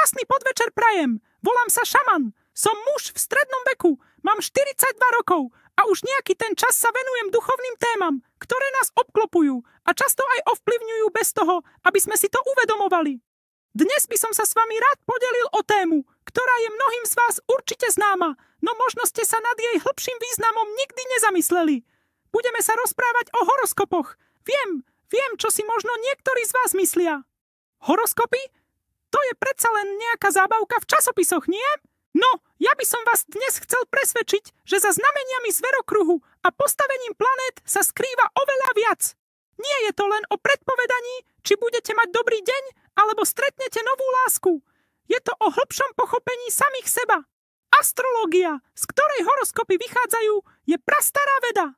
Krásny podvečer prajem. Volám sa Šaman. Som muž v strednom veku. Mám 42 rokov a už nejaký ten čas sa venujem duchovným témam, ktoré nás obklopujú a často aj ovplyvňujú bez toho, aby sme si to uvedomovali. Dnes by som sa s vami rád podelil o tému, ktorá je mnohým z vás určite známa, no možno ste sa nad jej hĺbším významom nikdy nezamysleli. Budeme sa rozprávať o horoskopoch. Viem, čo si možno niektorí z vás myslia. Horoskopy? To je predsa len nejaká zábavka v časopisoch, nie? No, ja by som vás dnes chcel presvedčiť, že za znameniami zverokruhu a postavením planét sa skrýva oveľa viac. Nie je to len o predpovedaní, či budete mať dobrý deň, alebo stretnete novú lásku. Je to o hĺbšom pochopení samých seba. Astrológia, z ktorej horoskopy vychádzajú, je prastará veda.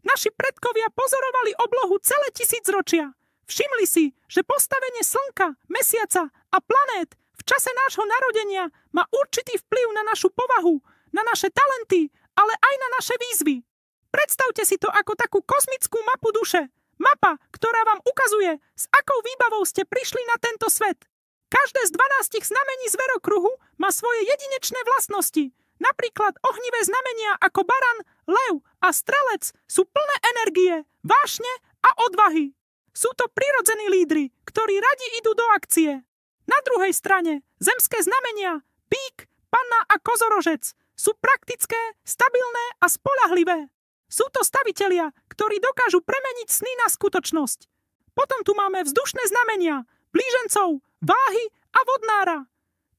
Naši predkovia pozorovali oblohu celé tisícročia. Všimli si, že postavenie Slnka, Mesiaca a planét v čase nášho narodenia má určitý vplyv na našu povahu, na naše talenty, ale aj na naše výzvy. Predstavte si to ako takú kozmickú mapu duše. Mapa, ktorá vám ukazuje, s akou výbavou ste prišli na tento svet. Každé z 12 znamení zverokruhu má svoje jedinečné vlastnosti. Napríklad ohnivé znamenia ako baran, lev a strelec sú plné energie, vášne a odvahy. Sú to prirodzení lídri, ktorí radi idú do akcie. Na druhej strane zemské znamenia, bík, panna a kozorožec sú praktické, stabilné a spoľahlivé. Sú to stavitelia, ktorí dokážu premeniť sny na skutočnosť. Potom tu máme vzdušné znamenia, blížencov, váhy a vodnára.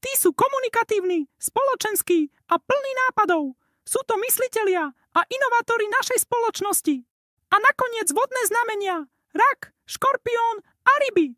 Tí sú komunikatívni, spoločenskí a plní nápadov. Sú to myslitelia a inovátori našej spoločnosti. A nakoniec vodné znamenia, rak, škorpión a ryby.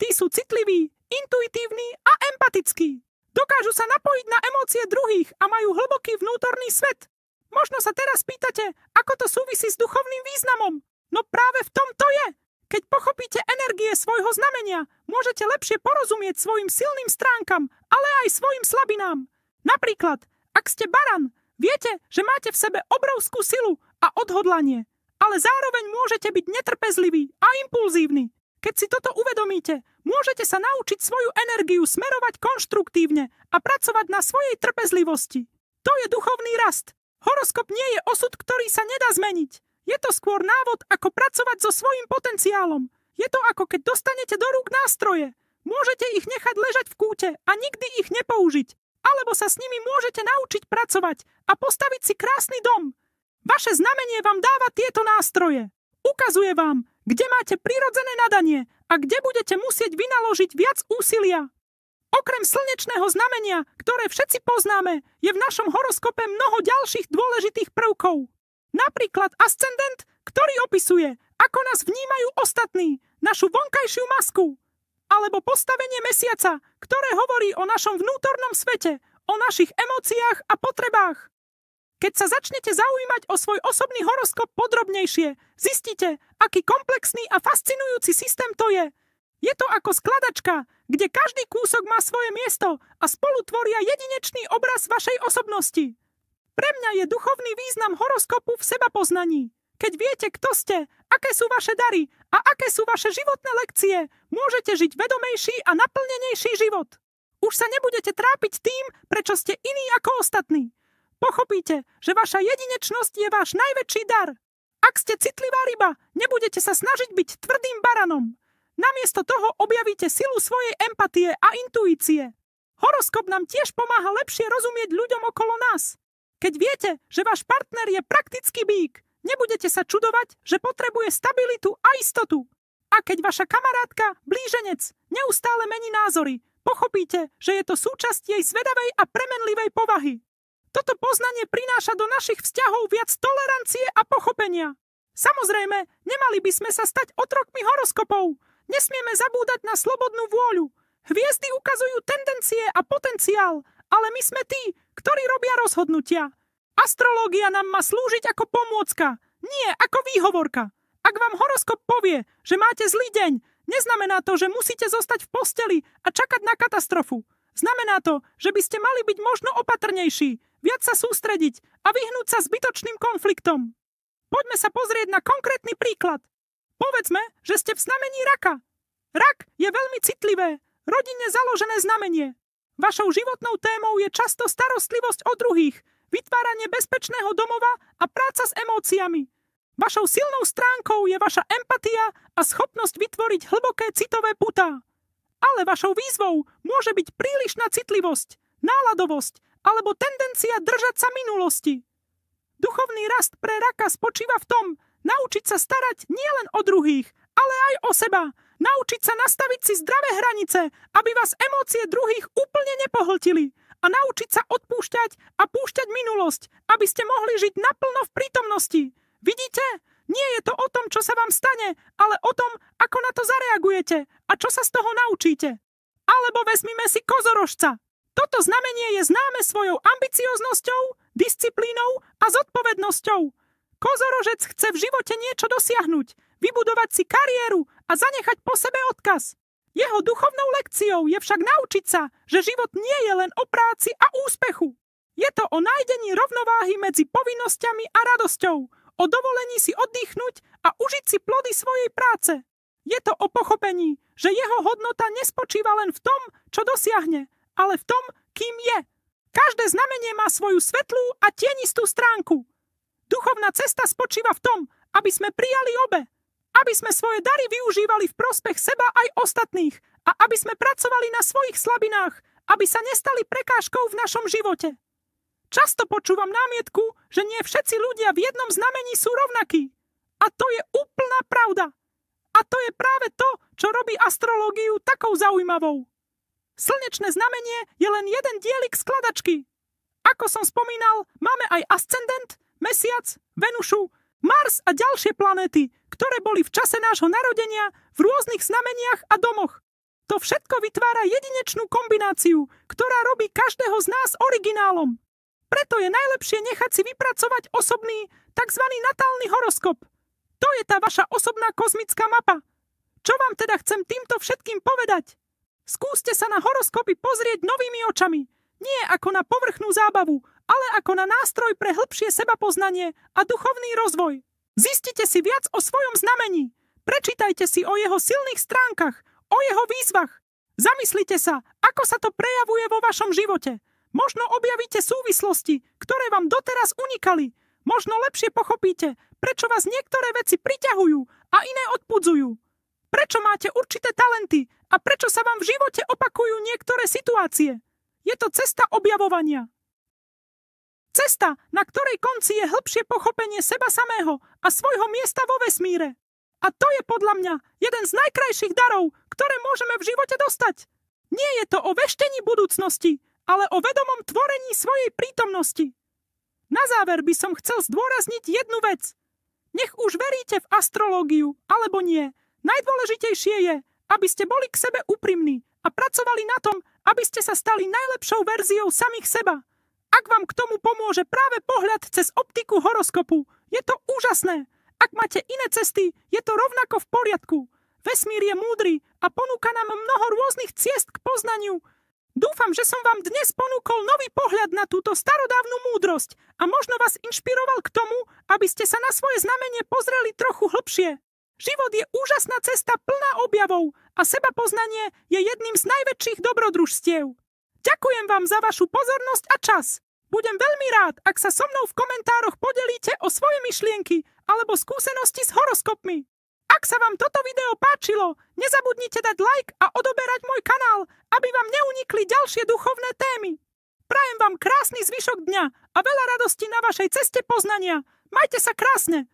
Tí sú citliví, intuitívni a empatickí. Dokážu sa napojiť na emócie druhých a majú hlboký vnútorný svet. Možno sa teraz pýtate, ako to súvisí s duchovným významom. No práve v tom to je. Keď pochopíte energie svojho znamenia, môžete lepšie porozumieť svojim silným stránkam, ale aj svojim slabinám. Napríklad, ak ste baran, viete, že máte v sebe obrovskú silu a odhodlanie, ale zároveň môžete byť netrpezliví a impulzívni. Keď si toto uvedomíte, môžete sa naučiť svoju energiu smerovať konštruktívne a pracovať na svojej trpezlivosti. To je duchovný rast. Horoskop nie je osud, ktorý sa nedá zmeniť. Je to skôr návod, ako pracovať so svojím potenciálom. Je to ako keď dostanete do rúk nástroje. Môžete ich nechať ležať v kúte a nikdy ich nepoužiť. Alebo sa s nimi môžete naučiť pracovať a postaviť si krásny dom. Vaše znamenie vám dáva tieto nástroje. Ukazuje vám, kde máte prirodzené nadanie a kde budete musieť vynaložiť viac úsilia. Okrem slnečného znamenia, ktoré všetci poznáme, je v našom horoskope mnoho ďalších dôležitých prvkov. Napríklad ascendent, ktorý opisuje, ako nás vnímajú ostatní, našu vonkajšiu masku. Alebo postavenie mesiaca, ktoré hovorí o našom vnútornom svete, o našich emóciách a potrebách. Keď sa začnete zaujímať o svoj osobný horoskop podrobnejšie, zistíte, aký komplexný a fascinujúci systém to je. Je to ako skladačka, kde každý kúsok má svoje miesto a spolu tvoria jedinečný obraz vašej osobnosti. Pre mňa je duchovný význam horoskopu v sebapoznaní. Keď viete, kto ste, aké sú vaše dary a aké sú vaše životné lekcie, môžete žiť vedomejší a naplnenejší život. Už sa nebudete trápiť tým, prečo ste iní ako ostatní. Pochopíte, že vaša jedinečnosť je váš najväčší dar. Ak ste citlivá ryba, nebudete sa snažiť byť tvrdým baranom. Namiesto toho objavíte silu svojej empatie a intuície. Horoskop nám tiež pomáha lepšie rozumieť ľuďom okolo nás. Keď viete, že váš partner je praktický bík, nebudete sa čudovať, že potrebuje stabilitu a istotu. A keď vaša kamarátka, blíženec, neustále mení názory, pochopíte, že je to súčasť jej zvedavej a premenlivej povahy. Toto poznanie prináša do našich vzťahov viac tolerancie a pochopenia. Samozrejme, nemali by sme sa stať otrokmi horoskopov. Nesmieme zabúdať na slobodnú vôľu. Hviezdy ukazujú tendencie a potenciál, ale my sme tí, ktorí robia rozhodnutia. Astrológia nám má slúžiť ako pomôcka, nie ako výhovorka. Ak vám horoskop povie, že máte zlý deň, neznamená to, že musíte zostať v posteli a čakať na katastrofu. Znamená to, že by ste mali byť možno opatrnejší, viac sa sústrediť a vyhnúť sa zbytočným konfliktom. Poďme sa pozrieť na konkrétny príklad. Povedzme, že ste v znamení raka. Rak je veľmi citlivé, rodinne založené znamenie. Vašou životnou témou je často starostlivosť o druhých, vytváranie bezpečného domova a práca s emóciami. Vašou silnou stránkou je vaša empatia a schopnosť vytvoriť hlboké citové putá. Ale vašou výzvou môže byť prílišná citlivosť, náladovosť alebo tendencia držať sa minulosti. Duchovný rast pre raka spočíva v tom, naučiť sa starať nielen o druhých, ale aj o seba. Naučiť sa nastaviť si zdravé hranice, aby vás emócie druhých úplne nepohltili. A naučiť sa odpúšťať a púšťať minulosť, aby ste mohli žiť naplno v prítomnosti. Vidíte? Nie je to o tom, čo sa vám stane, ale o tom, ako na to zareagujete a čo sa z toho naučíte. Alebo vezmime si kozorožca. Toto znamenie je známe svojou ambicioznosťou, disciplínou a zodpovednosťou. Kozorožec chce v živote niečo dosiahnuť, vybudovať si kariéru a zanechať po sebe odkaz. Jeho duchovnou lekciou je však naučiť sa, že život nie je len o práci a úspechu. Je to o nájdení rovnováhy medzi povinnosťami a radosťou, o dovolení si oddychnúť a užiť si plody svojej práce. Je to o pochopení, že jeho hodnota nespočíva len v tom, čo dosiahne, ale v tom, kým je. Každé znamenie má svoju svetlú a tienistú stránku. Duchovná cesta spočíva v tom, aby sme prijali obe. Aby sme svoje dary využívali v prospech seba aj ostatných a aby sme pracovali na svojich slabinách, aby sa nestali prekážkou v našom živote. Často počúvam námietku, že nie všetci ľudia v jednom znamení sú rovnakí. A to je úplná pravda. A to je práve to, čo robí astrológiu takou zaujímavou. Slnečné znamenie je len jeden dielik skladačky. Ako som spomínal, máme aj ascendent, Mesiac, Venušu, Mars a ďalšie planéty, ktoré boli v čase nášho narodenia v rôznych znameniach a domoch. To všetko vytvára jedinečnú kombináciu, ktorá robí každého z nás originálom. Preto je najlepšie nechať si vypracovať osobný, tzv. Natálny horoskop. To je tá vaša osobná kozmická mapa. Čo vám teda chcem týmto všetkým povedať? Skúste sa na horoskopy pozrieť novými očami. Nie ako na povrchnú zábavu, ale ako na nástroj pre hĺbšie sebapoznanie a duchovný rozvoj. Zistite si viac o svojom znamení. Prečítajte si o jeho silných stránkach, o jeho výzvach. Zamyslite sa, ako sa to prejavuje vo vašom živote. Možno objavíte súvislosti, ktoré vám doteraz unikali. Možno lepšie pochopíte, prečo vás niektoré veci priťahujú a iné odpudzujú. Prečo máte určité talenty a prečo sa vám v živote opakujú niektoré situácie. Je to cesta objavovania. Cesta, na ktorej konci je hĺbšie pochopenie seba samého a svojho miesta vo vesmíre. A to je podľa mňa jeden z najkrajších darov, ktoré môžeme v živote dostať. Nie je to o veštení budúcnosti, ale o vedomom tvorení svojej prítomnosti. Na záver by som chcel zdôrazniť jednu vec. Nech už veríte v astrológiu, alebo nie. Najdôležitejšie je, aby ste boli k sebe úprimní a pracovali na tom, aby ste sa stali najlepšou verziou samých seba. Ak vám k tomu pomôže práve pohľad cez optiku horoskopu, je to úžasné. Ak máte iné cesty, je to rovnako v poriadku. Vesmír je múdry a ponúka nám mnoho rôznych ciest k poznaniu. Dúfam, že som vám dnes ponúkol nový pohľad na túto starodávnu múdrosť a možno vás inšpiroval k tomu, aby ste sa na svoje znamenie pozreli trochu hlbšie. Život je úžasná cesta plná objavov a sebapoznanie je jedným z najväčších dobrodružstiev. Ďakujem vám za vašu pozornosť a čas. Budem veľmi rád, ak sa so mnou v komentároch podelíte o svoje myšlienky alebo skúsenosti s horoskopmi. Ak sa vám toto video páčilo, nezabudnite dať like a odoberať môj kanál, aby vám neunikli ďalšie duchovné témy. Prajem vám krásny zvyšok dňa a veľa radosti na vašej ceste poznania. Majte sa krásne.